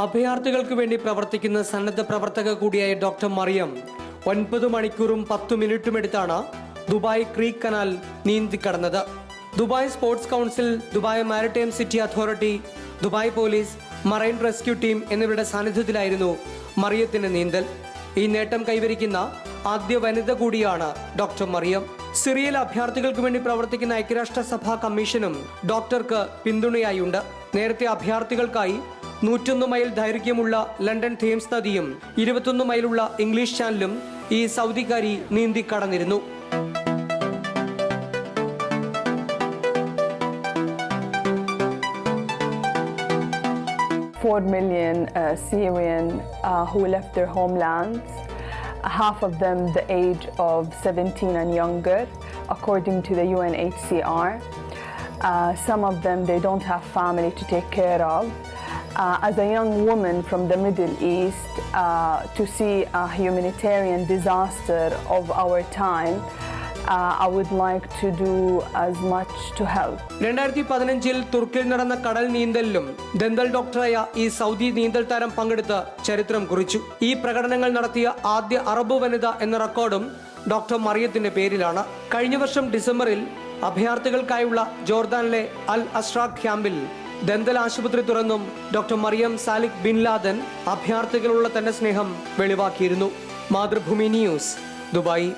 അഭയാർത്ഥികൾക്ക് വേണ്ടി പ്രവർത്തിക്കുന്ന സന്നദ്ധ പ്രവർത്തക കൂടിയായ ഡോക്ടർ മറിയം 9 മണിക്കൂറും 10 മിനിറ്റും എടുത്താണ് ദുബായ് ക്രീക്ക് കനാൽ നീന്തിക്കടന്നത്. Dubai sports council, Dubai maritime city authority, Dubai police, marine rescue team എന്നിവരുടെ സാന്നിധ്യത്തിലായിരുന്നു മറിയത്തിന്റെ നീന്തൽ. ഈ നേട്ടം കൈവരിക്കുന്ന ആദ്യ വനിത കൂടിയാണ് ഡോക്ടർ മറിയം. സിറിയയിലെ അഭയാർത്ഥികൾക്ക് വേണ്ടി പ്രവർത്തിക്കുന്ന ഐക്യരാഷ്ട്രസഭാ കമ്മീഷനും ഡോക്ടർക്ക് പിന്തുണയായുണ്ട്. നേരത്തെ അഭയാർത്ഥികൾക്കായി 101 മൈൽ ദൈർഘ്യമുള്ള ലണ്ടൻ തേംസ് നദിയും 21 മൈലുള്ള ഇംഗ്ലീഷ് ചാനലും ഈ സൗദിക്കാരി നീന്തി കടന്നിരുന്നു. $4 million Syrian who left their homelands, half of them the age of 17 and younger, according to the UNHCR. Some of them, they don't have family to take care of. As a young woman from the Middle East, to see a humanitarian disaster of our time, I would like to do as much to help. 2015 തുർക്കിയിൽ നടന്ന കടൽ നീന്തലിലും dental ഡോക്ടറായ ഈ Saudi നീന്തൽ താരം പങ്കെടുത്ത് ചരിത്രം കുറിച്ചു. ഈ പ്രകടനങ്ങൾ നടത്തിയ ആദ്യ അറബ് വനിത എന്ന റെക്കോർഡും ഡോക്ടർ മറിയത്തിന്റെ പേരിലാണ്. കഴിഞ്ഞ വർഷം ഡിസംബറിൽ അഭയാർത്ഥികൾക്കായുള്ള ജോർദാനിലെ അൽ അസ്റാഖ് ക്യാമ്പിൽ ദന്തൽ ആശുപത്രി തുറന്നും doctor Mariam Salik bin Laden അഭയാർത്ഥികളുള്ള തന്റെ സ്നേഹം വെളിവാക്കിയിരുന്നു. Mathrubhumi news, Dubai.